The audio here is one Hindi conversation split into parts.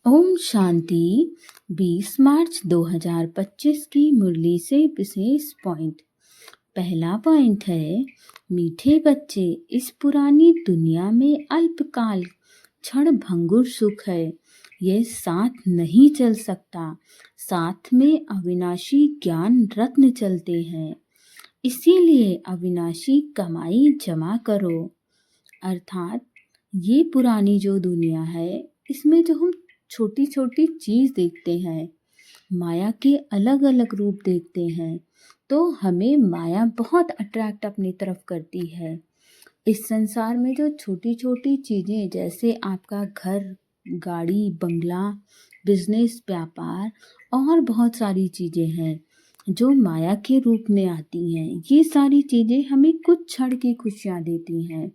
ओम शांति। 20 मार्च 2025 की मुरली से विशेष पॉइंट। पहला पॉइंट है, मीठे बच्चे, इस पुरानी दुनिया में अल्पकाल क्षण भंगुर सुख है। यह साथ नहीं चल सकता। साथ में अविनाशी ज्ञान रत्न चलते हैं। इसीलिए अविनाशी कमाई जमा करो। अर्थात ये पुरानी जो दुनिया है, इसमें जो हम छोटी छोटी चीज़ देखते हैं, माया के अलग अलग रूप देखते हैं, तो हमें माया बहुत अट्रैक्ट अपनी तरफ करती है। इस संसार में जो छोटी छोटी चीज़ें, जैसे आपका घर, गाड़ी, बंगला, बिजनेस, व्यापार और बहुत सारी चीज़ें हैं जो माया के रूप में आती हैं। ये सारी चीज़ें हमें कुछ क्षण की खुशियाँ देती हैं,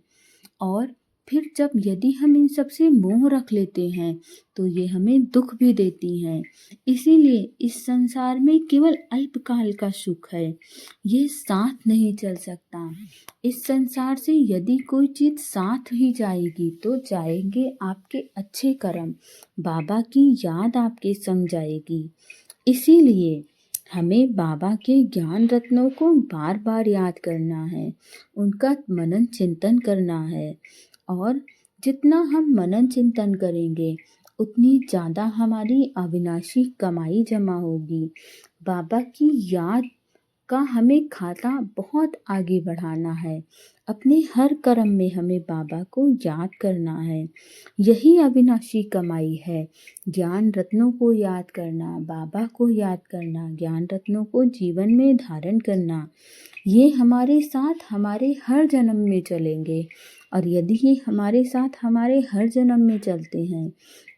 और फिर जब यदि हम इन सब से मोह रख लेते हैं तो ये हमें दुख भी देती हैं। इसीलिए इस संसार में केवल अल्पकाल का सुख है, ये साथ नहीं चल सकता। इस संसार से यदि कोई चीज़ साथ ही जाएगी तो जाएंगे आपके अच्छे कर्म, बाबा की याद आपके संग जाएगी। इसीलिए हमें बाबा के ज्ञान रत्नों को बार बार याद करना है, उनका मनन चिंतन करना है। और जितना हम मनन चिंतन करेंगे उतनी ज़्यादा हमारी अविनाशी कमाई जमा होगी। बाबा की याद का हमें खाता बहुत आगे बढ़ाना है। अपने हर कर्म में हमें बाबा को याद करना है। यही अविनाशी कमाई है, ज्ञान रत्नों को याद करना, बाबा को याद करना, ज्ञान रत्नों को जीवन में धारण करना। ये हमारे साथ हमारे हर जन्म में चलेंगे, और यदि ये हमारे साथ हमारे हर जन्म में चलते हैं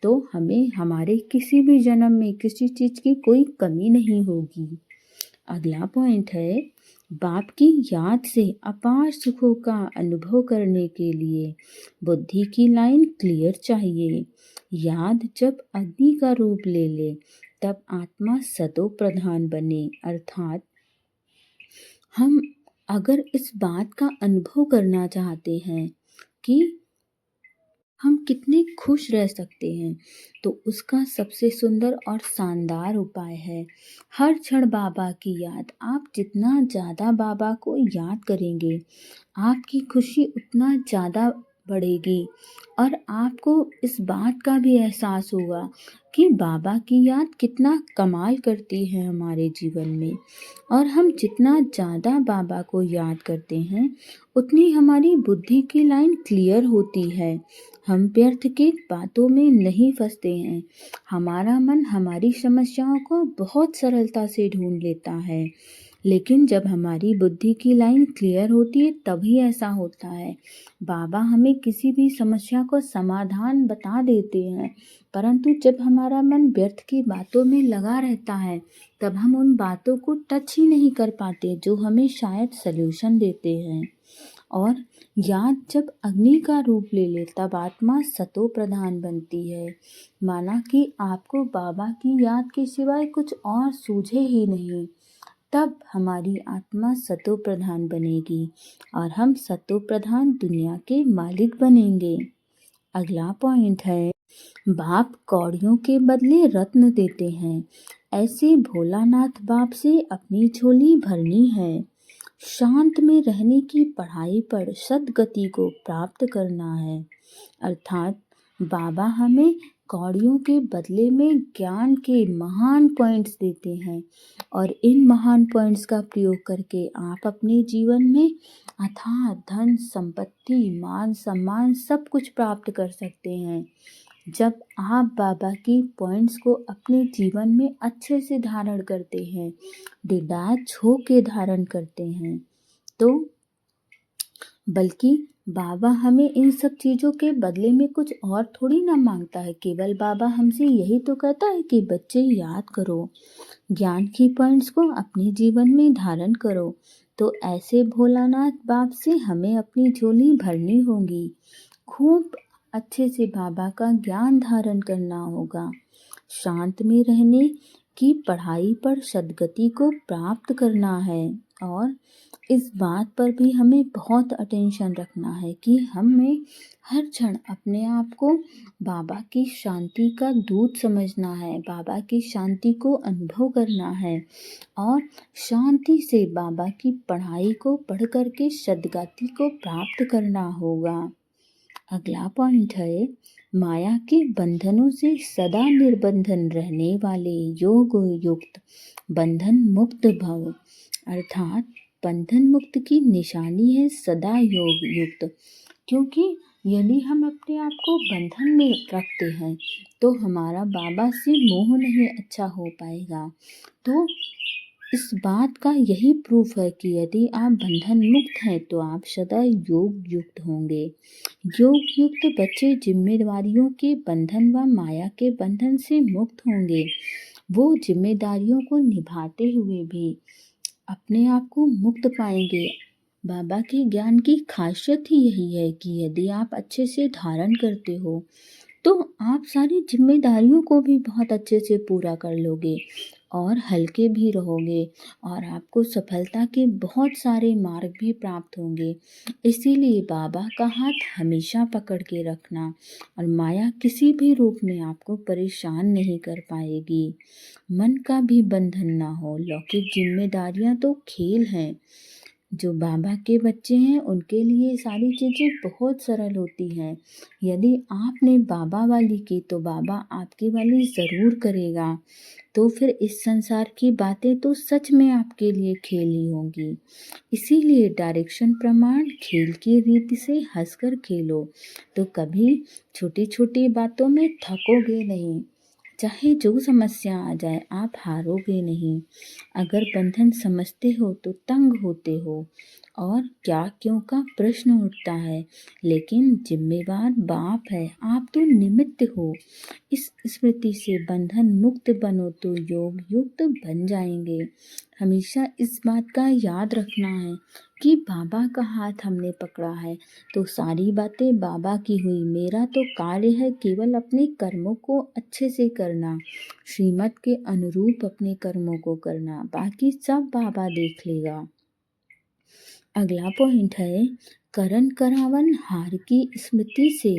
तो हमें हमारे किसी भी जन्म में किसी चीज़ की कोई कमी नहीं होगी। अगला पॉइंट है, बाप की याद से अपार सुखों का अनुभव करने के लिए बुद्धि की लाइन क्लियर चाहिए। याद जब अग्नि का रूप ले ले तब आत्मा सतो प्रधान बने। अर्थात हम अगर इस बात का अनुभव करना चाहते हैं कि हम कितने खुश रह सकते हैं, तो उसका सबसे सुंदर और शानदार उपाय है हर क्षण बाबा की याद। आप जितना ज़्यादा बाबा को याद करेंगे, आपकी खुशी उतना ज़्यादा बढ़ेगी, और आपको इस बात का भी एहसास होगा कि बाबा की याद कितना कमाल करती है हमारे जीवन में। और हम जितना ज़्यादा बाबा को याद करते हैं उतनी हमारी बुद्धि की लाइन क्लियर होती है। हम व्यर्थ की बातों में नहीं फंसते हैं। हमारा मन हमारी समस्याओं को बहुत सरलता से ढूंढ लेता है। लेकिन जब हमारी बुद्धि की लाइन क्लियर होती है तभी ऐसा होता है। बाबा हमें किसी भी समस्या को समाधान बता देते हैं, परंतु जब हमारा मन व्यर्थ की बातों में लगा रहता है तब हम उन बातों को टच ही नहीं कर पाते जो हमें शायद सल्यूशन देते हैं। और याद जब अग्नि का रूप ले ले तब आत्मा सतो प्रधान बनती है। माना कि आपको बाबा की याद के सिवाय कुछ और सूझे ही नहीं, तब हमारी आत्मा सतो प्रधान बनेगी और हम सतो प्रधान दुनिया के मालिक बनेंगे। अगला पॉइंट है, बाप कौड़ियों के बदले रत्न देते हैं। ऐसे भोलानाथ बाप से अपनी झोली भरनी है। शांत में रहने की पढ़ाई पर सद्गति को प्राप्त करना है। अर्थात बाबा हमें कौड़ियों के बदले में ज्ञान के महान पॉइंट्स देते हैं, और इन महान पॉइंट्स का प्रयोग करके आप अपने जीवन में अथाह धन, संपत्ति, मान, सम्मान सब कुछ प्राप्त कर सकते हैं। जब आप बाबा की पॉइंट्स को अपने जीवन में अच्छे से धारण करते हैं, डिटैच होके धारण करते हैं, तो बल्कि बाबा हमें इन सब चीज़ों के बदले में कुछ और थोड़ी ना मांगता है। केवल बाबा हमसे यही तो कहता है कि बच्चे याद करो, ज्ञान की पॉइंट्स को अपने जीवन में धारण करो। तो ऐसे भोलानाथ बाप से हमें अपनी झोली भरनी होगी। खूब अच्छे से बाबा का ज्ञान धारण करना होगा। शांत में रहने की पढ़ाई पर सद्गति को प्राप्त करना है, और इस बात पर भी हमें बहुत अटेंशन रखना है कि हमें हर क्षण अपने आप को बाबा की शांति का दूत समझना है, बाबा की शांति को अनुभव करना है और शांति से बाबा की पढ़ाई को पढ़ कर के सद्गति को प्राप्त करना होगा। अगला पॉइंट है, माया के बंधनों से सदा निर्बंधन रहने वाले योग युक्त बंधन मुक्त भव, अर्थात बंधन मुक्त की निशानी है सदा योग युक्त। क्योंकि यदि हम अपने आप को बंधन में रखते हैं तो हमारा बाबा से मोह नहीं अच्छा हो पाएगा। तो इस बात का यही प्रूफ है कि यदि आप बंधन मुक्त हैं तो आप सदा योग युक्त होंगे। योग युक्त बच्चे जिम्मेदारियों के बंधन व माया के बंधन से मुक्त होंगे। वो जिम्मेदारियों को निभाते हुए भी अपने आप को मुक्त पाएंगे। बाबा के ज्ञान की खासियत ही यही है कि यदि आप अच्छे से धारण करते हो तो आप सारी जिम्मेदारियों को भी बहुत अच्छे से पूरा कर लोगे और हल्के भी रहोगे और आपको सफलता के बहुत सारे मार्ग भी प्राप्त होंगे। इसीलिए बाबा का हाथ हमेशा पकड़ के रखना और माया किसी भी रूप में आपको परेशान नहीं कर पाएगी। मन का भी बंधन ना हो। लौकिक जिम्मेदारियां तो खेल हैं। जो बाबा के बच्चे हैं उनके लिए सारी चीज़ें बहुत सरल होती हैं। यदि आपने बाबा वाली की तो बाबा आपकी वाली ज़रूर करेगा। तो फिर इस संसार की बातें तो सच में आपके लिए खेल ही होंगी। इसीलिए डायरेक्शन प्रमाण खेल की रीति से हंसकर खेलो तो कभी छोटी छोटी बातों में थकोगे नहीं। चाहे जो समस्या आ जाए आप हारोगे नहीं। अगर बंधन समझते हो तो तंग होते हो और क्या क्यों का प्रश्न उठता है, लेकिन जिम्मेवार बाप है, आप तो निमित्त हो। इस स्मृति से बंधन मुक्त बनो तो योग युक्त बन जाएंगे। हमेशा इस बात का याद रखना है कि बाबा का हाथ हमने पकड़ा है तो सारी बातें बाबा की हुई। मेरा तो कार्य है केवल अपने कर्मों को अच्छे से करना, श्रीमत के अनुरूप अपने कर्मों को करना, बाकी सब बाबा देख लेगा। अगला पॉइंट है, करण करावन हार की स्मृति से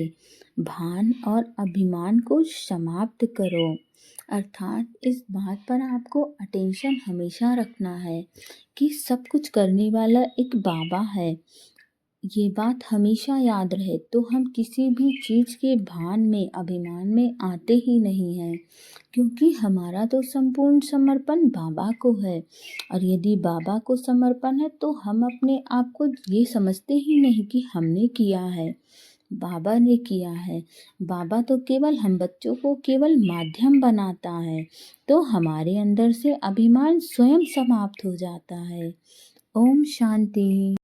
भान और अभिमान को समाप्त करो। अर्थात इस बात पर आपको अटेंशन हमेशा रखना है कि सब कुछ करने वाला एक बाबा है। ये बात हमेशा याद रहे तो हम किसी भी चीज़ के भान में अभिमान में आते ही नहीं हैं, क्योंकि हमारा तो संपूर्ण समर्पण बाबा को है। और यदि बाबा को समर्पण है तो हम अपने आप को ये समझते ही नहीं कि हमने किया है, बाबा ने किया है। बाबा तो केवल हम बच्चों को केवल माध्यम बनाता है, तो हमारे अंदर से अभिमान स्वयं समाप्त हो जाता है। ओम शांति।